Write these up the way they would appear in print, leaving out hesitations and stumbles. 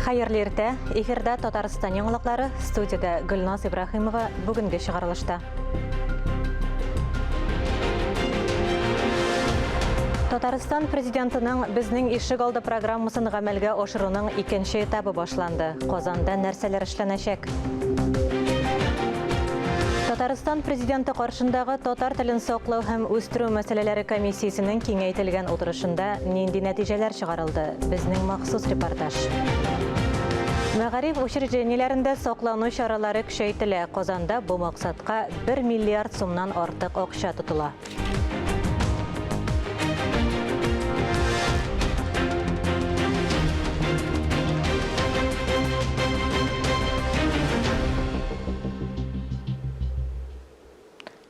Хайырлы эртә, эфирда Татарстан яңалыклары, студияда Гөлназ Ибрахимова бүгенге чыгарылышта. Татарстан президентының безнең ишек алды программасын гамәлгә ашыруның икенче этабы башланды. Казанда нәрсәләр эшләнәчәк? Татарстан президенты каршындагы татар телен саклау һәм үстерү мәсьәләләре комиссиясенең киңәйтелгән утырышында нинди нәтиҗәләр чыгарылды? Безнең махсус репортаж. Мәгариф учреждениеләрендә саклану чаралары көчәйтелә. Казанда бу максатка 1 миллиард сумнан артык акча тотыла.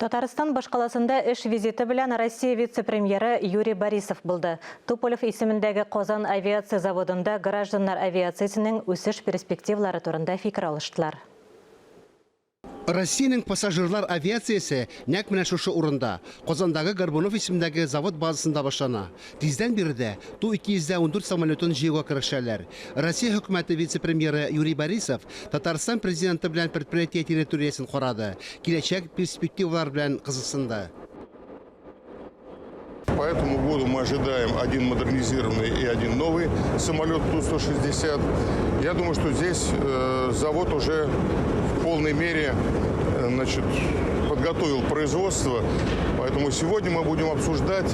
Татарстан башкаласында эш визиты белән Россия вице-премьеры Юрий Борисов булды. Туполев исемендәге Казан авиация заводында гражданнар авиациясенең үсеш перспективалары турында фикер алыштылар. Россиянең пассажирлар авиациясе нәкъ менә шушы урында, Казандагы Горбунов исемендәге завод базасында башлана. Тиздән биредә Ту-214 самолетын җыюга керешәләр. Россия хөкүмәте вице-премьеры Юрий Борисов Татарстан президенты белән предприятие территориясен карады. Киләчәк перспективалар белән кызыксынды. По этому году мы ожидаем один модернизированный и один новый самолет Ту-160. Я думаю, что здесь завод уже в полной мере подготовил производство. Поэтому сегодня мы будем обсуждать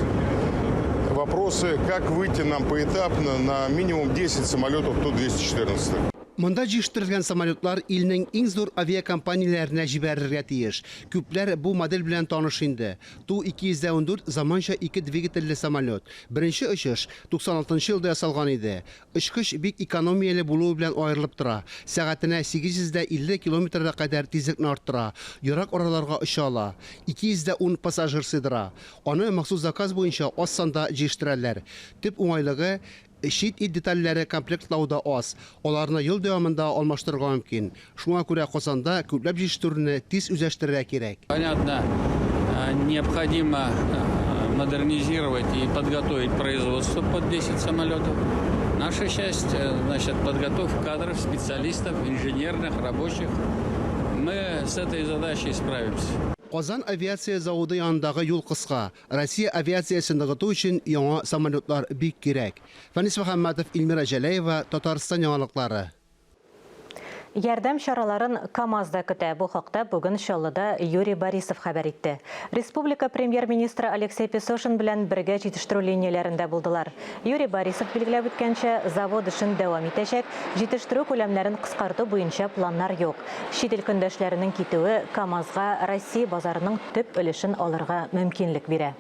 вопросы, как выйти нам поэтапно на минимум 10 самолетов Ту-214. Монда җыштырылган самолетлар илнең иң зур авиакомпанияләренә җибәрергә тиеш. Күпләр бу модель белән таныш инде. Ту-214 заманча 2 двигательле самолет. Беренче очыш 96 елда ясалган иде. Очкыч бик экономияле булуы белән аерылып тора. Сәгатенә 850 км кадәр тизлекне арттыра. Ерак араларга оча ала. 210 пассажир сыйдыра. Аны махсус заказ буенча аз санда җыштыралар. Төп уңайлыгы Шит ит детальләре комплектлауда аз. Аларны ел дәвамында алмаштырырга мөмкин. Шуңа күрә Казанда күпләп җыштыруны тиз үзләштерергә кирәк. Понятно, необходимо модернизировать и подготовить производство под 10 самолетов. Наша часть, подготовка кадров, специалистов, инженерных, рабочих. Мы с этой задачей справимся. Казан авиация заводы янындагы юл кыска. Россия авиациясын ныгыту өчен яңа самолетлар бик кирәк. Фәнис Мөхәммәтов, Илмира Җәләева, Татарстан яңалыклары. Ярдәм чараларын КАМАЗда көтә. Бу хакта бүген Чаллыда Юрий Борисов хәбәр итте. Республика премьер-министры Алексей Песошин белән бергә җитештерү линияләрендә булдылар. Юрий Борисов билгеләп үткәнчә, завод эшен дәвам итәчәк, җитештерү күләмнәрен кыскарту буенча планнар юк. Чит ил көндәшләренең китүе КАМАЗга Россия базарының төп өлешен алырга мөмкинлек бирә.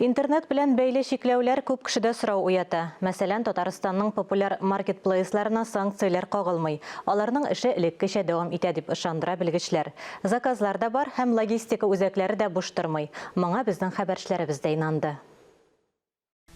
Интернет белән бәйле чикләүләр күп кешедә сорау уята. Мәсәлән, Татарстанның популяр маркетплейсларына санкцияләр кагылмый. Аларның эше элеккечә дәвам итә дип ышандыра белгечләр. Заказлар да бар һәм логистика үзәкләре дә буш тормый. Моңа безнең хәбәрчеләребез дә инанды.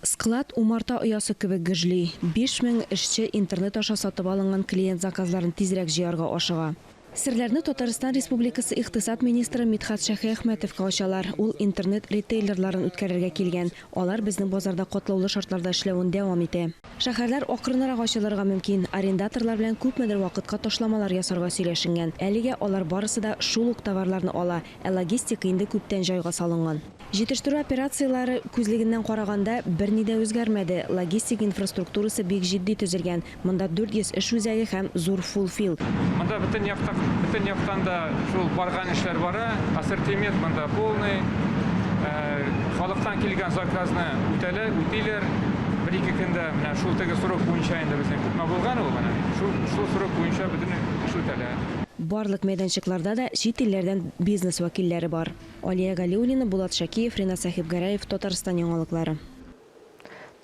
Склад умарта оясы кебек гөжли. 5000 эшче интернет аша сатып алынган клиент заказларын тизрәк җыярга ашыга. Серләрне Татарстан Республикасы Иктисад министры Мидхат Шәйхмәтовка ачалар. Ул интернет-ритейлерларын үткәрергә килгән. Алар безнең базарда катлаулы шартларда эшләвен дәвам итә. Шәһәрләр акрынрак ачылырга мөмкин. Арендаторлар белән күпмедер вакытка ташламалар ясарга сөйләшенгән. Әлегә алар барысы да шул ук товарларны ала, логистика инде күптән җайга салынган. Җитештерү операцияләре күзлегеннән караганда берни дә үзгәрмәде. Логистик инфраструктурасы бик җитди төзелгән. Монда 400 эш үзәге һәм зур фулфил. Монда бөтен яктанда шул барган эшләр бара, ассортимент монда полный. Халыктан килгән заказны үтиләр. Бер-ике көндә менә шул теге срок буенча инде безнең күпме булган ул менә. Шул срок буенча бөтен эш үтәлә. Барлык мәйданчыкларда да чит илләрдән бизнес вәкилләре бар. Алия Галиуллина, Булат Шакиев, Ринат Сахибгараев, Татарстан яңалыклары.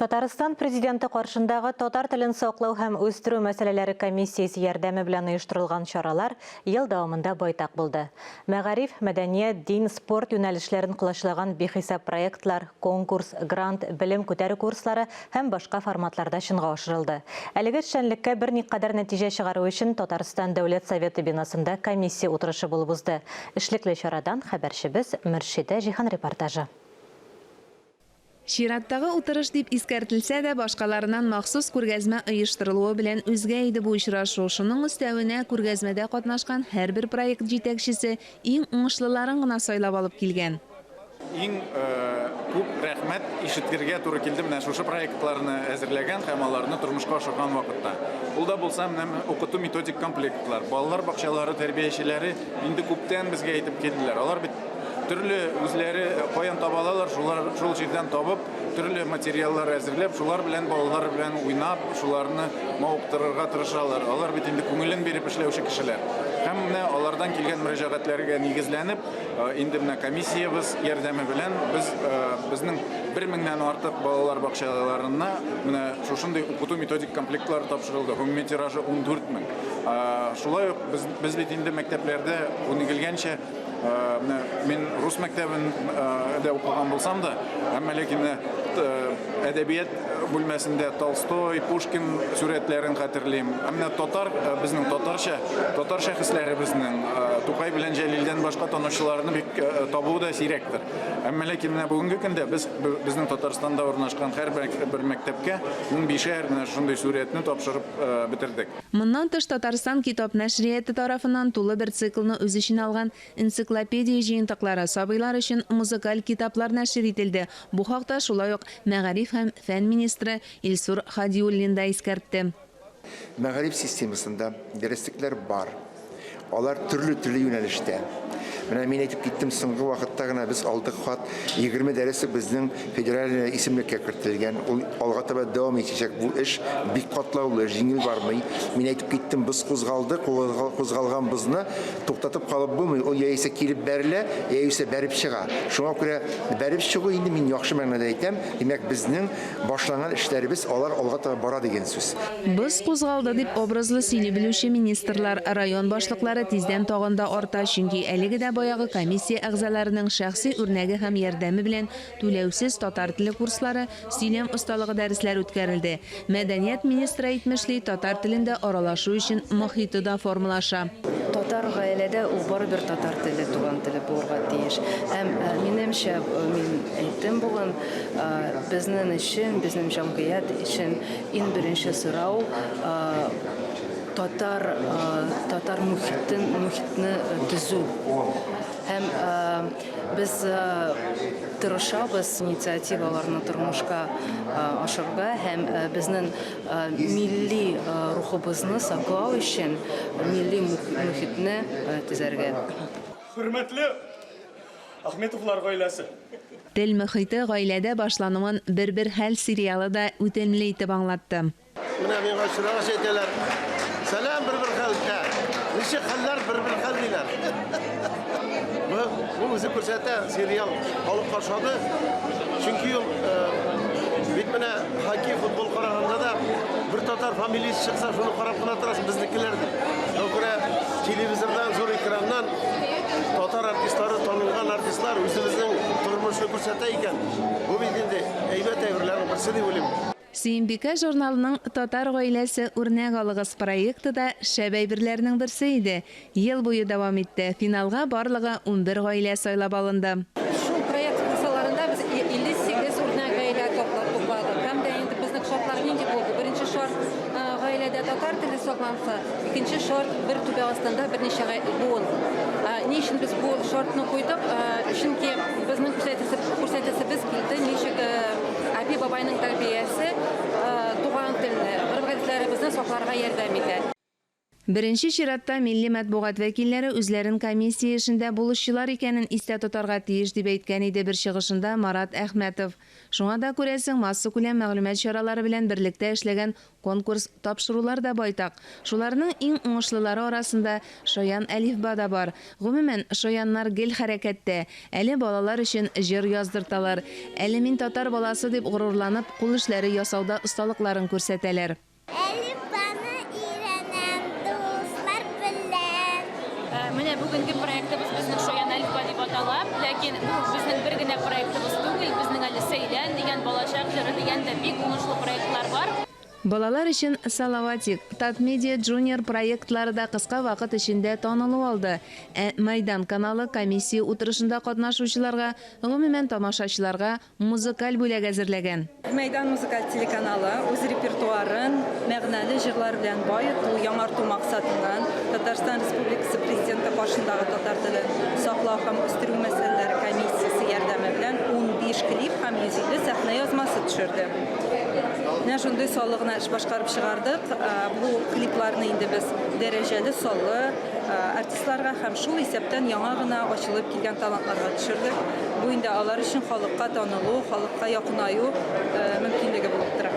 Татарстан президенты каршындагы татар телен саклау һәм үстерү мәсьәләләре комиссиясе ярдәме белән оештырылган чаралар ел дәвамында байтак булды. Мәгариф, мәдәният, дин, спорт юнәлешләрен кулашлаган бихисап проектлар, конкурс, грант, белем күтәрү курслары һәм башка форматларда чынга ашырылды. Әлеге эшчәнлеккә берникадәр нәтиҗә чыгару өчен Татарстан Дәүләт Советы бинасында комиссия утырышы булып узды. Эшлекле чарадан хәбәрчебез Мөршидә Җихан репортажы. Чираттагы утырыш дип искәртелсә дә, башкаларынан махсус күргәзмә оештырылуы белән үзгә иде бу очрашу. Шуның өстәвенә күргәзмәдә катнашкан һәрбер проект җитәкчесе иң уңышлыларын гына сайлап алып килгән. Иң күп рәхмәт ишеткергә туры килде менә шушы проектларны әзерләгән һәм аларны тормышка ашырган вакытта. Ул да булса менә укыту методик комплектлар, балалар бакчалары тәрбиячеләре инде күптән безгә әйтеп килделәр. Алар бит төрле үзләре каян табалалар, шул җирдән табып, төрле материаллар әзерләп, шулар белән балалар белән уйнап, шуларны мавыктырырга тырышалар. Алар бит инде күңелен биреп эшләүче кешеләр. Һәм менә алардан килгән мөрәҗәгатьләргә нигезләнеп, инде менә комиссиябыз ярдәме белән без безнең 1000-нән артык балалар бакчаларына менә шушындый укыту методик комплектлар тапшырылды. Гомуми тиражы 14 000. Шулай ук без бит инде мәктәпләрдә күнегелгәнчә мен рус мәктәбендә укыган булсам да, әмма ләкин әдәбият бүлмәсендә Толстой, Пушкин сүрәтләрен хәтерлим. Әмма безнең татар шәхесләребезнең Тукай белән Җәлилдән башка танышчыларны бик табуы да сирәктер. Әмма ләкин бүгенге көндә безнең Татарстанда урнашкан һәрбер мәктәпкә 15-әр менә шундый сүрәтне тапшырып бетердек. Моннан тыш Татарстан китап нәшрияты тарафыннан тулы бер циклны үз эченә алган энциклопедия җыентыклары сабыйлар өчен музыкаль китаплар нәшер ителде. Бу хакта шулай ук Мәгариф һәм фән министры Илсур Хадиуллин да искәртте. Мәгариф системасында дәреслекләр бар. Алар төрле юнәлештә. Менә мин әйтеп киттем, соңгы вакытта гына без алдык хат 20 дәреслек безнең федераль исемлеккә кертелгән. Ул алга таба дәвам итәчәк. Бу эш бик катлаулы, җиңел бармый. Мин әйтеп киттем, без кузгалганбызны туктатып калып булмый. Ул яисә килеп бәрелә, яисә бәреп чыга. Шуңа күрә бәреп чыгу инде мин яхшы мәгънәдә әйтәм. Димәк, безнең башланган эшләребез алар алга таба бара дигән сүз. Без кузгалды дип образлы сөйли белүче министрлар, район башлыклары тиздән тагында арта, чөнки әлеге дә баягы комиссия әгъзаларының шәхси үрнәге һәм ярдәме белән түләүсез татар теле курслары, сөйләм осталыгы дәресләр үткәрелде. Мәдәният министры әйтмешли, татар телендә аралашу өчен мохиты да формалаша. Татар гаиләдә ул барыбер татар теле, туган теле булырга тиеш. Һәм минемчә, мин әйттем бүген, безнең өчен, безнең җәмгыять өчен иң беренче сорау татар мухитне төзү. Һәм без тырышабыз инициативаларны тормышка ашырга һәм безнең милли рухыбызны саклау өчен милли мухитне төзәргә. Хөрмәтле Ахметовлар гаиләсе. Тел мөхите гаиләдә башлануын бер хәл сериалы да үтемле итеп аңлатты. Менә мин гашырага әйтәләр. Сәлам бер хәлкә. Ничек хәлләр бер хәл диләр. Бу үзе күрсәтә сериал алып кашады. Чөнки ул бит менә хоккей, футбол караганда да бер татар фамилиясе чыкса, шуны карап кына торасың безнекеләр. Күрә телевизордан, зур экраннан татар артистлары, танылган артистлар үзебезнең тормышны күрсәтә икән. Бу бит инде әйбәт әйберләрнең берсе дип уйлыйм. Сөембикә журналының татар гаиләсе үрнәк алыгыз проекты да шәп әйберләрнең берсе иде. Ел буе дәвам итте. Финалга барлыгы 11 гаилә сайлап алынды. Шул проект курсларында без 58 үрнәк гаилә топладык. Һәм дә инде безнең шартлар нинди булды? Беренче шарт гаиләдә татар теле сакланса, икенче шарт бер түбә астында берничә буын. Ни өчен без бу шартны куйдык? Чөнки безнең күрсәтәсебез килде, ничек әби бабайның тәрбиясе туган телне, гыйбрәтләребезне сакларга ярдәм итә. Беренче чиратта милли матбугат вәкилләре үзләрен комиссия эшендә булышчылар икәнен истә тотарга тиеш дип әйткән иде бер чыгышында Марат Әхмәтов. Шуңа да күрәсең, масса күләм мәгълүмат чаралары белән берлектә эшләгән конкурс тапшырулар да байтак. Шуларның иң уңышлылары арасында Шаян Әлифба да бар. Гомумән, шаяннар гел хәрәкәттә. Әле балалар өчен җыр яздырталар. Әле мин татар баласы дип горурланып, кул эшләре ясауда осталыкларын күрсәтәләр. Менә бүгенге проектыбыз безнең Шаян Әлифба дип атала, ләкин бу безнең бер генә проектыбыз түгел, безнең әле Сөйлән дигән, Балачак җыры дигән дә бик уңышлы проектлар бар. Балалар өчен Салаватик, Татмедиа Junior проектлары да кыска вакыт эчендә танылып алды. Майдан каналы комиссия утырышында катнашучыларга, гомумән тамашачыларга музыкаль бүләк әзерләгән. Майдан музыкаль телеканалы үз репертуарын мәгънәле җырлар белән баету, яңарту максатыннан Татарстан Республикасы Президенты каршындагы татар телен саклау һәм үстерү мәсьәләләре комиссиясе ярдәме белән 15 клип һәм 150 сәхнә язмасы төшерде. Менә шундый саллыгына эш башкарып чыгардык. Бу клипларны инде без дәрәҗәле саллы артистларга һәм шул исәптән яңа гына ачылып килгән талантларга төшердек. Бу инде алар өчен халыкка танылу, халыкка якынаю мөмкинлеге булып тора.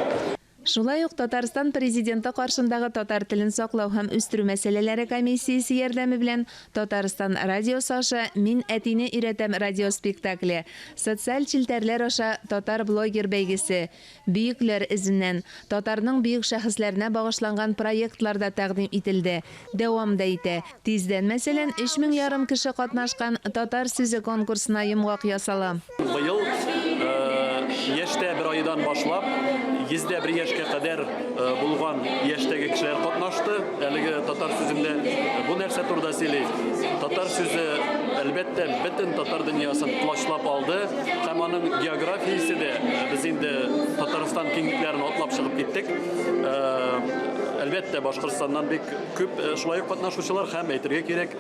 Шулай ук Татарстан президенты каршындагы татар телен саклау һәм үстерү мәсьәләләре комиссиясе ярдәме белән Татарстан радиосы аша «Мин әтине өйрәтәм» радиоспектакле, социаль челтәрләр аша татар блогер бәйгесе, бөекләр эзеннән татарның бөек шәхесләренә багышланган проектлар да тәкъдим ителде. Дәвам да итә. Тиздән мәсәлән 3500 кеше катнашкан татар сүзе конкурсына йомгак ясала. Быел яшьтә бер айдан башлап 101 яшькә кадәр булган яшьтәге кешеләр катнашты. Әлеге татар сүзендә бу нәрсә турында сөйли. Татар сүзе әлбәттә бөтен татар дөньясын плашлап алды һәм аның географиясе дә без инде Татарстан киңлекләрен атлап чыгып киттек. Әлбәттә Башкортстаннан бик күп шулай ук катнашучылар һәм әйтергә кирәк,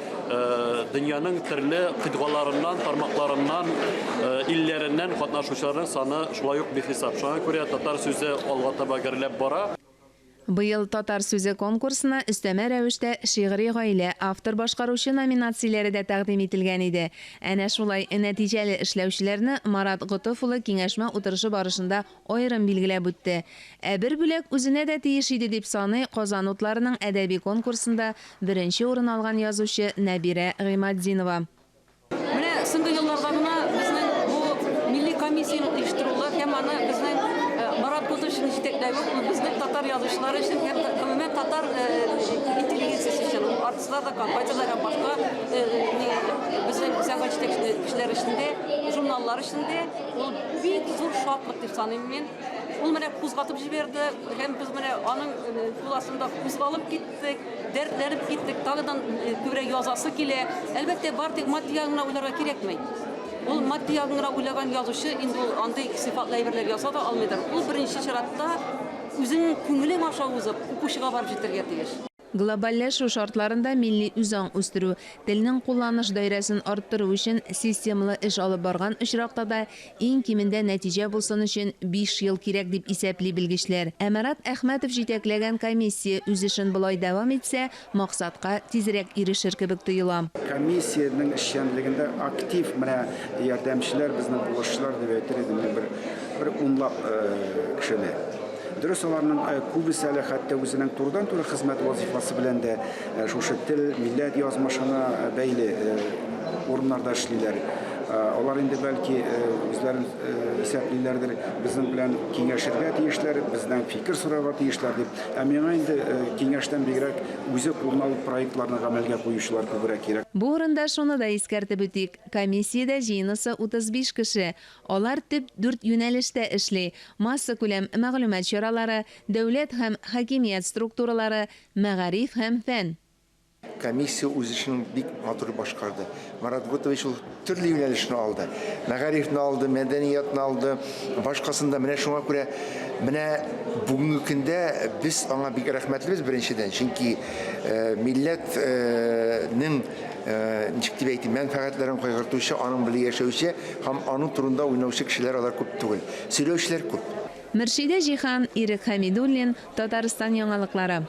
дөньяның төрле кыйтгаларыннан, тармакларыннан, илләреннән катнашучыларның саны шулай ук бихисап. Шуңа күрә татар сүзе алга таба гөрләп бара. Быел татар сүзе конкурсына өстәмә рәвештә шигъри гаилә, автор башкаручы номинацияләре дә тәкъдим ителгән иде. Әнә шулай нәтиҗәле эшләүчеләрне Марат Готов улы киңәшмә утырышы барышында аерым билгеләп үтте. Бер бүләк үзенә дә тиеш иде дип саный Казан утларының әдәби конкурсында беренче урын алган язучы Нәбирә Гыймаддинова. Менә соңгы елларда гына безнең бу милли комиссияның оештырулы һәм аны безнең Марат Готовның җитәкләве безнең татар язучылары өчен һәм гомумән татар интеллигенциясе өчен, артистлар да, композиторлар һәм башка безнең сәнгать җитәкчеләре өчен дә, журналлар өчен дә ул бик зур шатлык дип саныйм мин. Ул менә кузгатып җибәрде һәм без менә аның куласында кузгалып киттек, дәртләнеп киттек, тагыдан күбрәк язасы килә. Әлбәттә бар тик матди ягына уйларга кирәкмәй. Ул матди ягына уйлаган язучы инде ул андый сыйфатлы әйберләр яса да алмыйдыр. Ул беренче чиратта үзенең күңеле аша узып, укучыга барып җитәргә тиеш. Глобальләшү шартларында милли үзаң үстерү, телнең кулланыш даирәсен арттыру өчен системалы эш алып барган очракта да иң кимендә нәтиҗә булсын өчен 5 ел кирәк дип исәпли белгечләр. Марат Әхмәтов җитәкләгән комиссия үз эшен булай дәвам итсә, максатка тизрәк ирешер кебек тоела. Комиссияның эшчәнлегендә актив менә ярдәмчеләр, безнең булышлар дип әйтер идем, бер унлап кешеләр. Дөрес аларның күбесе әле хәтта үзенең турыдан-туры хезмәт вазифасы белән дә шушы тел, милләт язмышына бәйле урыннарда эшлиләр. Алар инде бәлки үзләрен исәплиләрдер, безнең белән киңәшергә тиешләр, бездән фикер сорарга тиешләр дип. Миңа инде киңәштән бигрәк үзе кулына алып проектларны гамәлгә куючылар күбрәк кирәк. Бу урында шуны да искәртеп үтик. Комиссиядә җыйнысы 35 кеше. Алар төп 4 юнәлештә эшли. Масса күләм мәгълүмат чаралары, дәүләт һәм хакимият структуралары, мәгариф һәм фән. Комиссия үз эшен бик матур башкарды. Марат Готович ул төрле юнәлешне алды. Мәгарифне алды, мәдәниятны алды, башкасында менә шуңа күрә менә бүгенге көндә без аңа бик рәхмәтлебез беренчедән, чөнки милләтнең ничек дип әйтим, мәнфәгатьләрен кайгыртучы, аның белән яшәүче һәм аның турында уйнаучы кешеләр алар күп түгел. Сөйләүчеләр күп. Мөршидә Җихан, Ирек Хәмидуллин, Татарстан яңалыклары.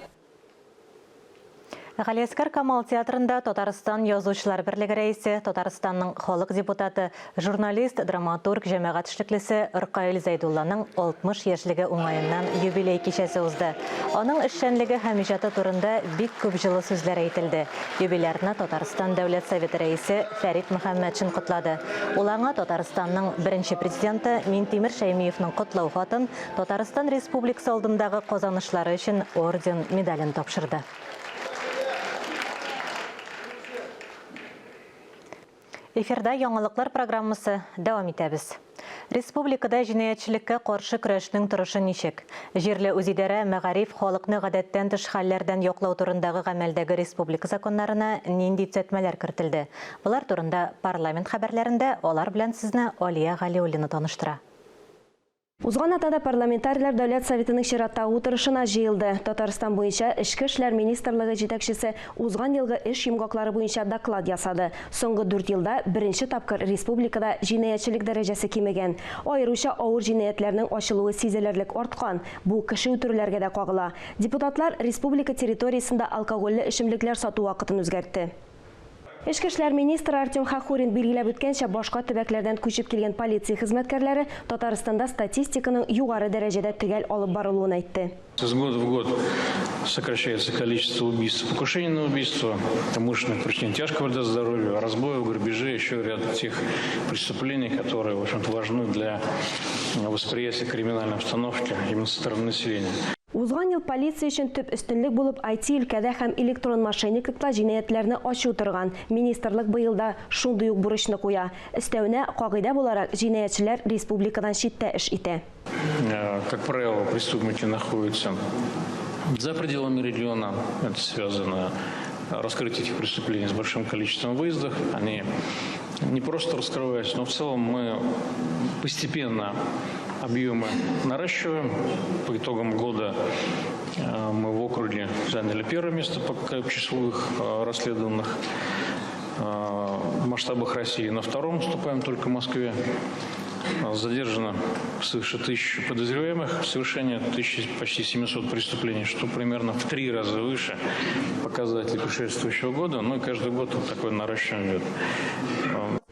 Галиәскәр Камал театрында Татарстан язучылар берлеге рәисе, Татарстанның халык депутаты, журналист, драматург, җәмәгать эшлеклесе Ркаил Зәйдулланың 60 яшьлеге уңаеннан юбилей кичәсе узды. Аның эшчәнлеге һәм иҗаты турында бик күп җылы сүзләр әйтелде. Юбилярны Татарстан Дәүләт Советы рәисе Фәрит Мөхәммәтшин котлады. Ул аңа Татарстанның беренче президенты Минтимер Шәймиевның котлау хатын Татарстан Республикасы алдындагы казанышлары өчен орден медален тапшырды. Эфирда яңалыклар программасы дәвам итәбез. Республикада җинаятьчелеккә каршы көрәшнең торышы ничек? Җирле үзидарә мәгариф халыкны гадәттән тыш хәлләрдән яклау турындагы гамәлдәге республика законнарына нинди төзәтмәләр кертелде? Булар турында парламент хәбәрләрендә алар белән сезне Алия Галиуллина таныштыра. Узган атада парламентарийлар Дәүләт Советының чираттагы утырышына җыелды. Татарстан буенча Эчке эшләр министрлыгы җитәкчесе узган елгы эш йомгаклары буенча доклад ясады. Соңгы 4 елда беренче тапкыр республикада җинаятьчелек дәрәҗәсе кимегән. Аеруча авыр җинаятьләрнең ачылуы сизелерлек арткан. Бу кеше үтерүләргә дә кагыла. Депутатлар республика территориясендә алкогольле эчемлекләр сату вакытын үзгәртте. Эчке эшләр министры Артем Хахурин билгеләп үткәнчә, башка төбәкләрдән күчеп килгән полиция хезмәткәрләре Татарстанда статистиканың югары дәрәҗәдә төгәл алып барылуын әйтте. С года в год сокращается количество убийств, покушений на убийство, умышленных причин тяжкого вреда здоровью, разбоев, грабежей, еще ряд тех преступлений, которые, в общем-то, важны для восприятия криминальной обстановки именно со стороны населения. Узган ел полиция өчен төп өстенлек булып IT өлкәдә һәм электрон мошенниклыкта җинаятьләрне ачу торган. Министрлык быелда шундый ук бурычны куя. Өстәвенә, кагыйдә буларак, җинаятьчеләр республикадан читтә эш итә. Как правило, преступники находятся за пределами региона. Это связано с раскрытием этих преступлений с большим количеством выездов. Они не просто раскрываются, но в целом мы постепенно объемы наращиваем. По итогам года мы в округе заняли первое место по числу их расследованных в масштабах России. На втором уступаем только Москве. Задержано свыше 1000 подозреваемых в совершении почти 700 преступлений, что примерно в 3 раза выше показателей предшествующего года. Но каждый год такое наращивание идет.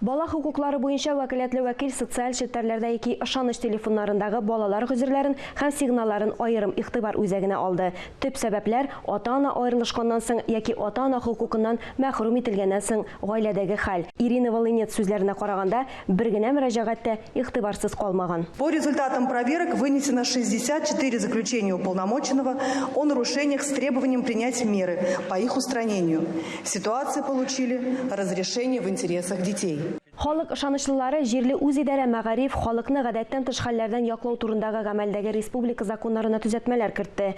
Бала хукуклары буенча вәкаләтле вәкил социаль челтәрләрдә яки ышаныч телефоннарындагы балалар гозерләрен һәм сигналларын аерым игътибар үзәгенә алды. Төп сәбәпләр ата-ана аерылышканнан соң яки ата-ана хукукыннан мәхрүм ителгәннән соң гаиләдәге хәл. Ирина Волынец сүзләренә караганда, бер генә мөрәҗәгатьтә игътибарсыз калмаган. По результатам проверок вынесено 64 заключения уполномоченного о нарушениях с требованием принять меры по их устранению. Ситуации получили разрешение в интересах детей. Халык ышанычлылары җирле үзидарә мәгариф халыкны гадәттән тыш хәлләрдән яклау турындагы гамәлдәге республика законнарына төзәтмәләр кертте.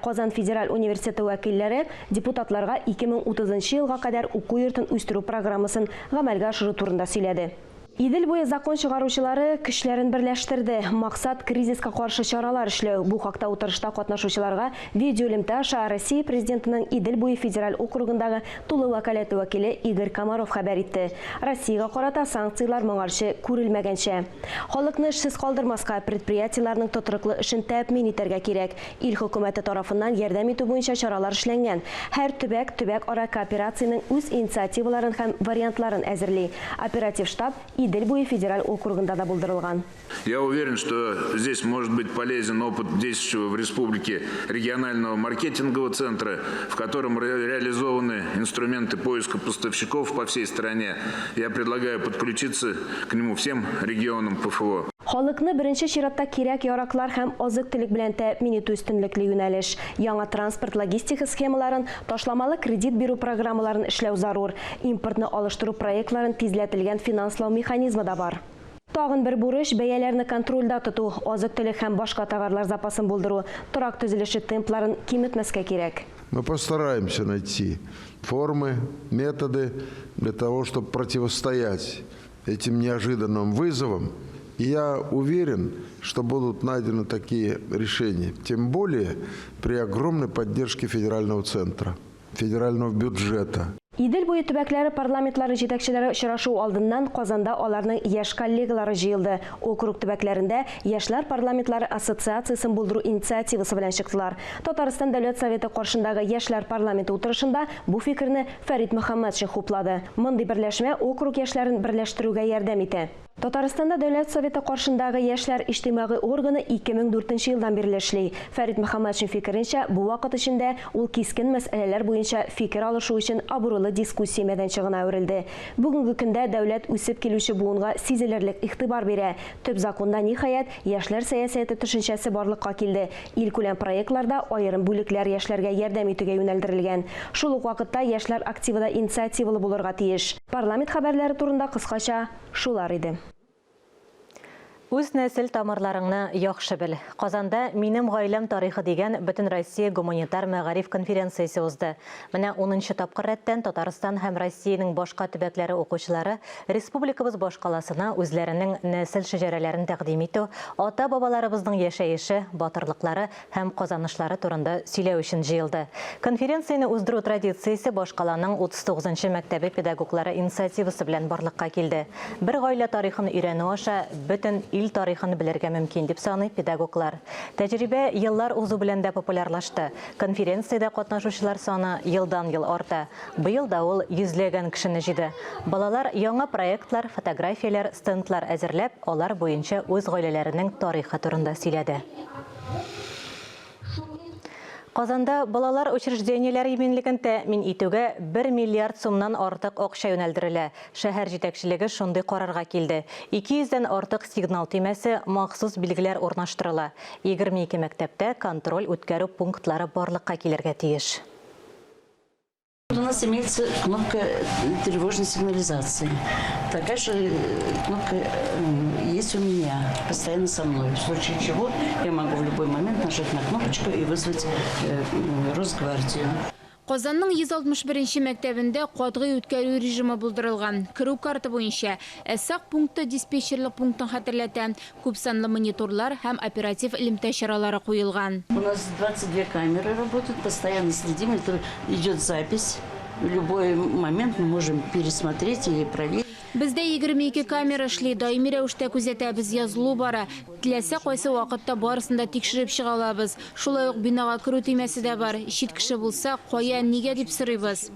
Казан федераль университеты вәкилләре депутатларга 2030 елга кадәр уку йортын үстерү программасын гамәлгә ашыру турында сөйләде. Идел буе закон чыгаручылары көчләрен берләштерде. Максат кризиска каршы чаралар эшләү. Бу хакта утырышта катнашучыларга видеолемташа Россия президентының Идел буе федераль округындагы тулы вәкаләте вәкиле Игорь Комаров хәбәр итте. Россиягә карата санкциялар моңарчы күрелмәгәнчә. Халыкны эшсез калдырмаска предприятиеләрнең тотрыклы эшен тәэмин итәргә кирәк. Ил хөкүмәте тарафыннан ярдәм итү буенча чаралар эшләнгән. Һәр төбәк ара кооперациянең үз инициативаларын һәм вариантларын әзерли. Оператив штаб Идел буе федераль округында да булдырылган. Я уверен, что здесь может быть полезен опыт действующего в республике регионального маркетингового центра, в котором реализованы инструменты поиска поставщиков по всей стране. Я предлагаю подключиться к нему всем регионам ПФО. Халыкны беренче чиратта кирәк яраклар һәм азык-төлек белән тәэмин итү өстенлекле юнәлеш. Яңа транспорт логистика схемаларын, ташламалы кредит бирү программаларын эшләү зарур. Импортны алыштыру проектларын тизләтелгән финанслау механизмы да бар. Тагын бер бурыч бәяләрне контрольдә тоту, азык-төлек һәм башка товарлар запасын булдыру, торак төзелеше темпларын киметмәскә кирәк. Мы постараемся найти формы, методы для того, чтобы противостоять этим неожиданным вызовам. И я уверен, что будут найдены такие решения, тем более при огромной поддержке федерального центра, федерального бюджета. Идел буе төбәкләре парламентлары җитәкчеләре очрашу алдыннан Казанда аларның яшь коллегалары җыелды. Округ төбәкләрендә яшьләр парламентлары ассоциациясын булдыру инициативасы белән чыктылар. Татарстан Дәүләт Советы каршындагы яшьләр парламенты утырышында бу фикерне Фәрит Мөхәммәтшин хуплады. Мондый берләшмә округ яшьләрен берләштерүгә ярдәм итә. Татарстанда Дәүләт Советы каршындагы яшьләр иҗтимагый органы 2004 елдан бирле эшли. Фәрит Мөхәммәтшин фикеренчә, бу вакыт эчендә ул кискен мәсьәләләр буенча фикер алышу өчен абруйлы дискуссия мәйданчыгына әверелде. Бүгенге көндә дәүләт үсеп килүче буынга сизелерлек игътибар бирә. Төп законда ниһаять яшьләр сәясәте төшенчәсе барлыкка килде. Илкүләм проектларда аерым бүлекләр яшьләргә ярдәм итүгә юнәлдерелгән. Шул ук вакытта яшьләр активы да инициативалы булырга тиеш. Парламент хәбәрләре турында кыскача шулар иде. Үз нәсел тамырларыңны яхшы бел. Казанда минем гаиләм тарихы дигән Бөтен Россия гуманитар мәгариф конференциясе узды. Менә 10нчы тапкыр рәттән Татарстан һәм Россиянең башка төбәкләре укучылары республикабыз башкаласына үзләренең нәсел шәҗәрәләрен тәкъдим итү, ата-бабаларыбызның яшәеше, батырлыклары һәм казанышлары турында сөйләү өчен җыелды. Конференцияны уздыру традициясе башкаланың 39нчы мәктәбе педагоглары инициативасы белән барлыкка килде. Бер гаилә тарихын өйрәнү аша бөтен ил тарихын белергә мөмкин дип саный педагоглар. Тәҗрибә еллар узу белән дә популярлашты. Конференциядә катнашучылар саны елдан-ел арта. Быел да ул йөзләгән кешене җыйды. Балалар яңа проектлар, фотографияләр, стендлар әзерләп, алар буенча үз гаиләләренең тарихы турында сөйләде. Казанда балалар учрежденияләре иминлеген тәэмин итүгә 1 миллиард сумнан артык акча юнәлдерелә. Шәһәр җитәкчелеге шундый карарга килде. 200дән артык сигнал төймәсе, махсус билгеләр урнаштырыла. 22 мәктәптә контроль үткәрү пунктлары барлыкка килергә тиеш. У нас имеется кнопка тревожной сигнализации. Такая же кнопка есть у меня, постоянно со мной. В случае чего я могу в любой момент нажать на кнопочку и вызвать Росгвардию. Казанның 161-нче мәктәбендә катгый үткәрү режимы булдырылган. Керү карты буенча әсәк пункты диспетчерлык пунктын хәтерләтә. Күп санлы мониторлар һәм оператив элемтә чаралары куелган. У нас 22 камеры работают, постоянно следим, это идет запись. В любой момент мы можем пересмотреть и проверить. Бездә 22 камера эшли, даими рәвештә күзәтәбез, язылу бара. Теләсә кайсы вакытта барысын да тикшереп чыга алабыз. Шулай ук бинага керү төймәсе дә бар. Чит кеше булса, кая, нигә дип сорыйбыз.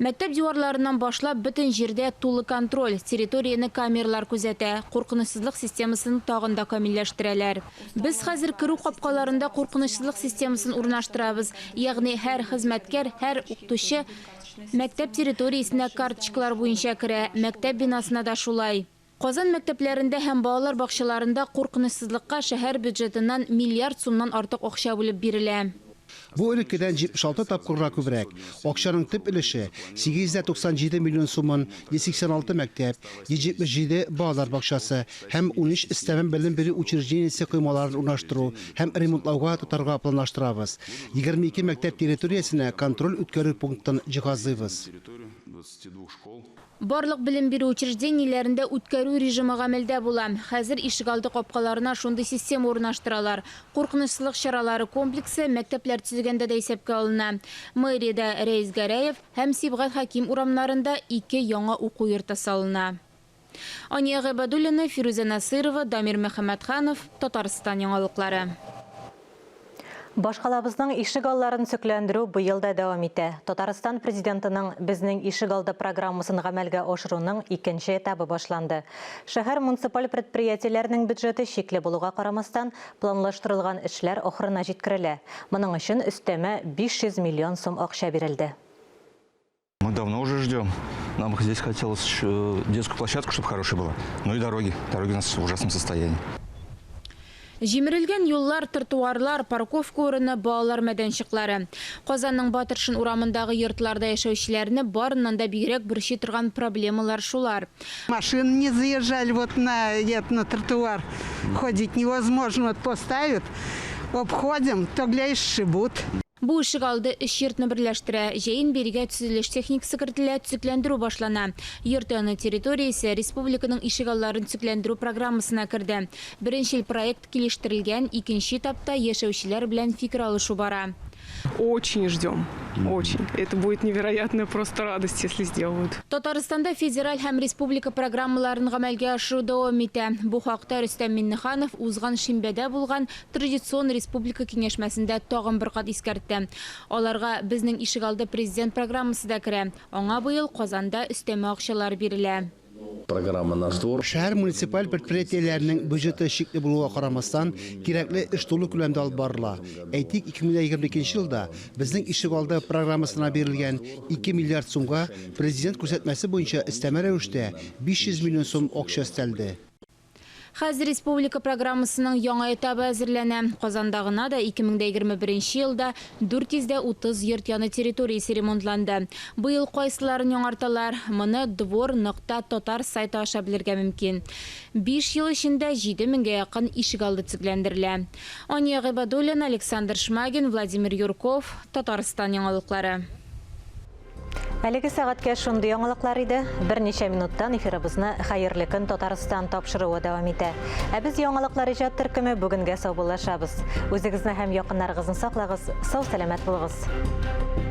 Мәктәп диварларынан башлап бөтен җирдә тулы контроль, территорияны камералар күзәтә, куркынычсызлык системасын тагын да камилләштерәләр. Без хәзер керү капкаларында куркынычсызлык системасын урнаштырабыз, ягъни һәр хезмәткәр, һәр укытучы мәктәп территориясенә карточкалар буенча керә, мәктәп бинасына да шулай. Казан мәктәпләрендә һәм балалар бакчаларында куркынычсызлыкка шәһәр бюджетыннан миллиард сумнан артык акча бүлеп бирелә. Бу элеккедән 76 тапкырга күбрәк. Акчаның төп өлеше 897 миллион сумын 186 мәктәп, 177 балалар бакчасы һәм 13 өстәмә белем бирү учреждениесе коймаларын урнаштыру һәм ремонтлауга тотарга планлаштырабыз. 22 мәктәп территориясенә контроль үткәрү пунктын җиһазлыйбыз. Барлык белем бирү учреждениеләрендә үткәрү режимы гамәлдә була. Хәзер ишегалды капкаларына шундый система урнаштыралар. Куркынычсызлык чаралары комплексы мәктәпләр төзегәндә дә исәпкә алына. Мэриядә Рәис Гәрәев һәм Сибгат Хаким урамнарында 2 яңа уку йорты салына. Ания Габадуллина, Фируза Насырова, Дамир Мөхәммәтханов, Татарстан яңалыклары. Башкалабызның ишегалларын сөкләндерү быел да дәвам итә. Татарстан президентының безнең ишегалды программасын гамәлгә ашыруның 2нче этабы башланды. Шәһәр муниципаль предприятиеләренең бюджеты шикле булуга карамастан, планлаштырылган эшләр ахырына җиткерелә. Моның өчен өстәмә 500 миллион сум акча бирелде. Мы давно уже ждем. Нам здесь хотелось детскую площадку, чтобы хорошая была. Ну и дороги. Дороги у нас в ужасном состоянии. Җимерелгән юллар, тротуарлар, парковка урыны, балалар мәйданчыклары. Казанның Батыршин урамындагы йортларда яшәүчеләрне барыннан да бигрәк борчый торган проблемалар шулар. Машины не заезжали вот на тротуар. Ходить невозможно, вот поставят, обходим, то глядишь, шибут. Бу ишегалды 3 йортны берләштерә. Җәен биргә төзелеш техникасы кертелә, төзекләндерү башлана. Йорт яны территориясе республиканың ишегалларын төзекләндерү программасына керде. Беренче проект килештерелгән, 2нче этапта яшәүчеләр белән фикер алышу бара. Очень ждем, очень. Это будет невероятная просто радость, если сделают. Татарстанда федераль һәм республика программаларын гамәлгә ашыру дәвам итә. Бу хакта Рөстәм Миннеханов узган шимбәдә булган традицион республика киңәшмәсендә тагын бер кат искәртте. Аларга безнең ишегалды президент программасы да керә. Аңа быел Казанда өстәмә акчалар бирелә. Программа «Наздор». Шәһәр муниципаль предприятиеләренең бюджеты шикле булуга карамастан, кирәкле эш тулы күләмдә алып барыла. Әйтик, 2022 елда безнең ишегалды программасына бирелгән 2 миллиард сумга президент күрсәтмәсе буенча өстәмә рәвештә 500 миллион сум акча өстәлде. Хәзер республика программасының яңа этабы әзерләнә. Казандагына да 2021 елда 430 йорт яны территориясе ремонтланды. Быел кайсыларын яңарталар? Моны dvor.tatar сайты аша белергә мөмкин. 5 ел эчендә 7000-гә якын ишегалды төзекләндерелә. Ания Гыйбадуллина, Александр Шмагин, Владимир Юрков, Татарстан яңалыклары. Әлеге сәгатькә шундый яңалыклар иде. Берничә минуттан эфирыбызны хәерле көн Татарстан тапшыруы дәвам итә. Ә без яңалыклар иҗат төркеме бүгенгә сау булышабыз. Үзегезне һәм якыннарыгызны саклагыз, сау сәламәт булыгыз.